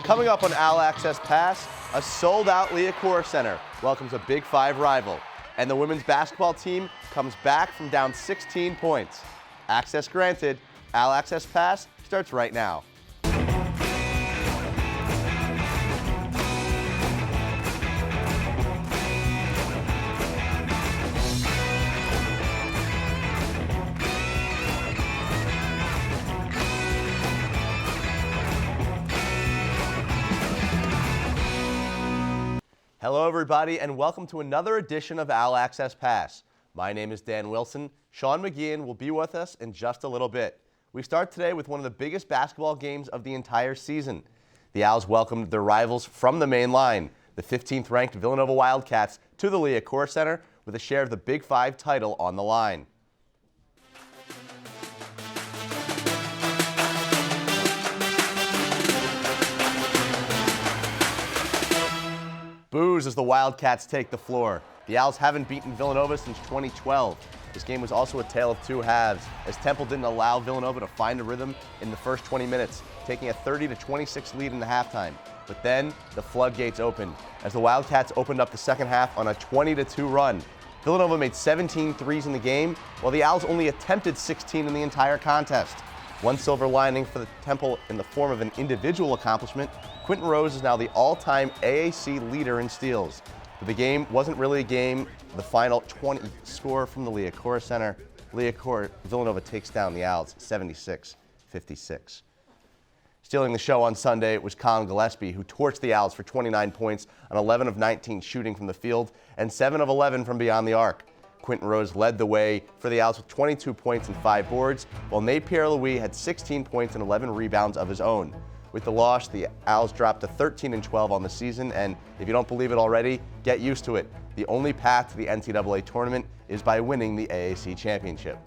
Coming up on OwlAccess Pass, a sold-out Liacouras Center welcomes a Big Five rival, and the women's basketball team comes back from down 16 points. Access granted. OwlAccess Pass starts right now. Hello everybody and welcome to another edition of OwlAccess Pass. My name is Dan Wilson. Sean McGeehan will be with us in just a little bit. We start today with one of the biggest basketball games of the entire season. The Owls welcomed their rivals from the main line, the 15th ranked Villanova Wildcats, to the Liacouras Center with a share of the Big Five title on the line. Boos as the Wildcats take the floor. The Owls haven't beaten Villanova since 2012. This game was also a tale of two halves, as Temple didn't allow Villanova to find a rhythm in the first 20 minutes, taking a 30-26 lead in the halftime. But then the floodgates opened, as the Wildcats opened up the second half on a 20-2 run. Villanova made 17 threes in the game, while the Owls only attempted 16 in the entire contest. One silver lining for the Temple in the form of an individual accomplishment. Quentin Rose is now the all-time AAC leader in steals. But the game wasn't really a game. The final 20 score from the Liacouras Center. Villanova takes down the Owls 76-56. Stealing the show on Sunday was Colin Gillespie, who torched the Owls for 29 points on 11 of 19 shooting from the field and 7 of 11 from beyond the arc. Quentin Rose led the way for the Owls with 22 points and 5 boards, while Nate Pierre-Louis had 16 points and 11 rebounds of his own. With the loss, the Owls dropped to 13-12 on the season, and if you don't believe it already, get used to it. The only path to the NCAA tournament is by winning the AAC championship.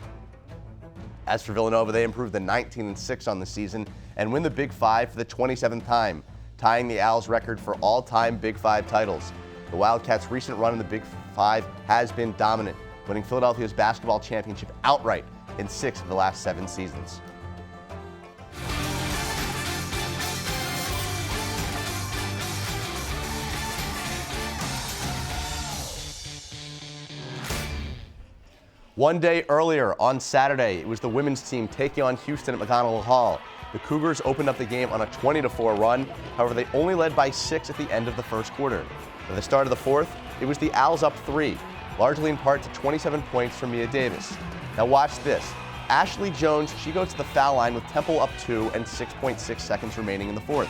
As for Villanova, they improved to 19-6 on the season and win the Big Five for the 27th time, tying the Owls' record for all-time Big Five titles. The Wildcats' recent run in the Big Five has been dominant, winning Philadelphia's basketball championship outright in 6 of the last 7 seasons. One day earlier, on Saturday, it was the women's team taking on Houston at McConnell Hall. The Cougars opened up the game on a 20-4 run. However, they only led by 6 at the end of the first quarter. At the start of the fourth, it was the Owls up 3, largely in part to 27 points from Mia Davis. Now watch this. Ashley Jones, she goes to the foul line with Temple up 2 and 6.6 seconds remaining in the fourth.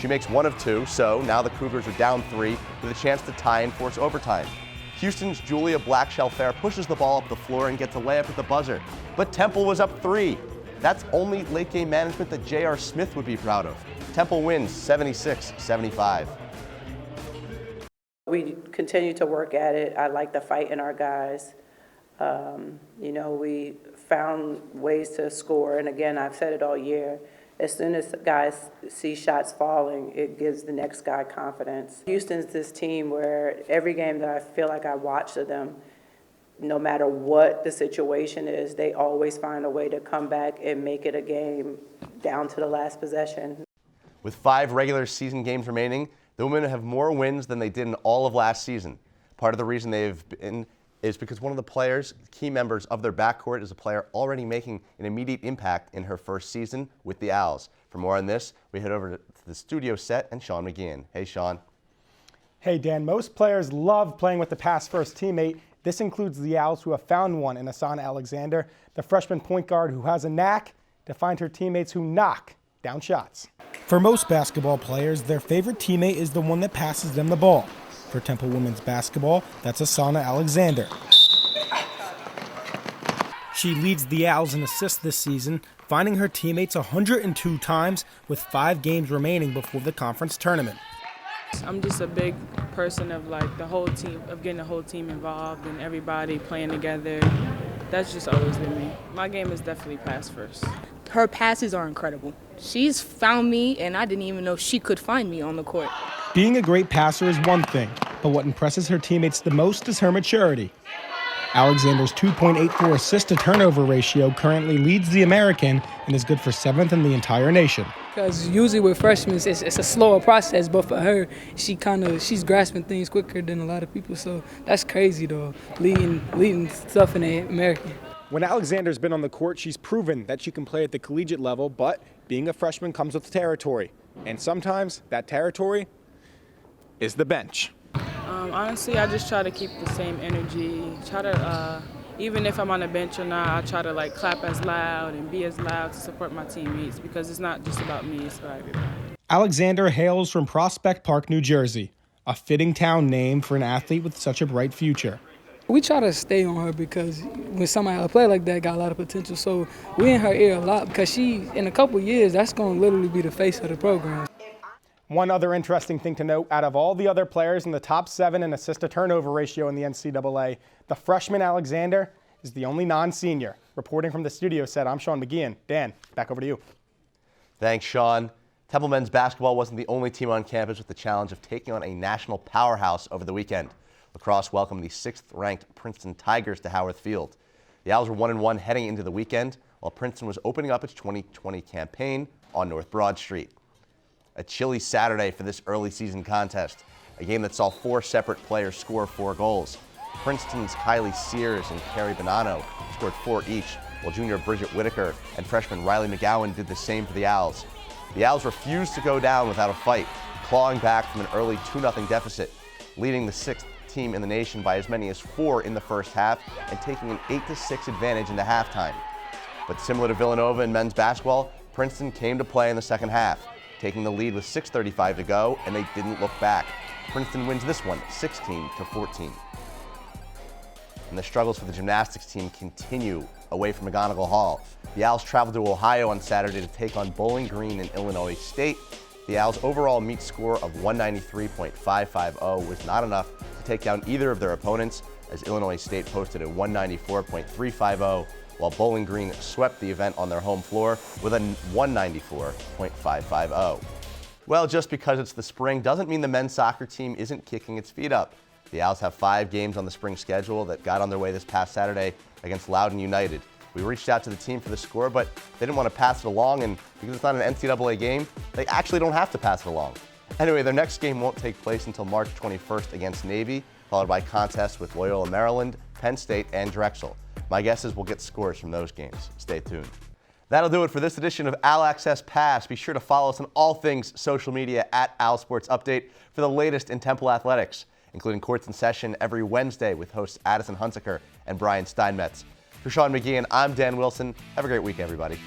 She makes 1 of 2, so now the Cougars are down 3 with a chance to tie and force overtime. Houston's Julia Blackshell-Fair pushes the ball up the floor and gets a layup at the buzzer. But Temple was up 3. That's only late game management that J.R. Smith would be proud of. Temple wins 76-75. We continue to work at it. I like the fight in our guys. We found ways to score. And again, I've said it all year. As soon as guys see shots falling, it gives the next guy confidence. Houston's this team where every game that I feel like I watch of them, no matter what the situation is, they always find a way to come back and make it a game down to the last possession. With 5 regular season games remaining, the women have more wins than they did in all of last season. Part of the reason they've been is because one of the players, key members of their backcourt, is a player already making an immediate impact in her first season with the Owls. For more on this, we head over to the studio set and Sean McGeehan. Hey, Sean. Hey, Dan. Most players love playing with the pass-first teammate. This includes the Owls, who have found one in Asana Alexander, the freshman point guard who has a knack to find her teammates who knock down shots. For most basketball players, their favorite teammate is the one that passes them the ball. For Temple women's basketball, that's Asana Alexander. She leads the Owls in assists this season, finding her teammates 102 times with 5 games remaining before the conference tournament. I'm just a big person of the whole team, of getting the whole team involved and everybody playing together. That's just always been me. My game is definitely pass first. Her passes are incredible. She's found me, and I didn't even know she could find me on the court. Being a great passer is one thing, but what impresses her teammates the most is her maturity. Alexander's 2.84 assist-to-turnover ratio currently leads the American and is good for 7th in the entire nation. Because usually with freshmen, it's a slower process, but for her, she's grasping things quicker than a lot of people. So that's crazy, though, leading stuff in the American. When Alexander's been on the court, she's proven that she can play at the collegiate level, but being a freshman comes with territory. And sometimes that territory is the bench. Honestly, I just try to keep the same energy. Try to, even if I'm on the bench or not, I try to like clap as loud and be as loud to support my teammates because it's not just about me, it's about everybody. Alexander hails from Prospect Park, New Jersey, a fitting town name for an athlete with such a bright future. We try to stay on her because when somebody play like that, got a lot of potential. So we in her ear a lot because she, in a couple years, that's going to literally be the face of the program. One other interesting thing to note, out of all the other players in the top 7 in assist-to-turnover ratio in the NCAA, the freshman Alexander is the only non-senior. Reporting from the studio set, I'm Sean McGeehan. Dan, back over to you. Thanks, Sean. Temple men's basketball wasn't the only team on campus with the challenge of taking on a national powerhouse over the weekend. Lacrosse welcomed the 6th-ranked Princeton Tigers to Howarth Field. The Owls were 1-1 heading into the weekend, while Princeton was opening up its 2020 campaign on North Broad Street. A chilly Saturday for this early season contest, a game that saw 4 separate players score 4 goals. Princeton's Kylie Sears and Carrie Bonanno scored 4 each, while junior Bridget Whitaker and freshman Riley McGowan did the same for the Owls. The Owls refused to go down without a fight, clawing back from an early 2-0 deficit, leading the 6th team in the nation by as many as 4 in the first half and taking an 8-6 advantage into halftime. But similar to Villanova in men's basketball, Princeton came to play in the second half, taking the lead with 6:35 to go, and they didn't look back. Princeton wins this one, 16-14. And the struggles for the gymnastics team continue away from McGonigal Hall. The Owls traveled to Ohio on Saturday to take on Bowling Green and Illinois State. The Owls' overall meet score of 193.550 was not enough to take down either of their opponents, as Illinois State posted a 194.350, while Bowling Green swept the event on their home floor with a 194.550. Well, just because it's the spring doesn't mean the men's soccer team isn't kicking its feet up. The Owls have 5 games on the spring schedule that got underway this past Saturday against Loudoun United. We reached out to the team for the score, but they didn't want to pass it along, and because it's not an NCAA game, they actually don't have to pass it along. Anyway, their next game won't take place until March 21st against Navy, followed by contests with Loyola Maryland, Penn State, and Drexel. My guess is we'll get scores from those games. Stay tuned. That'll do it for this edition of OwlAccess Pass. Be sure to follow us on all things social media at OwlSports Update for the latest in Temple athletics, including Courts in Session every Wednesday with hosts Addison Hunsaker and Brian Steinmetz. For Sean McGeehan, I'm Dan Wilson. Have a great week, everybody.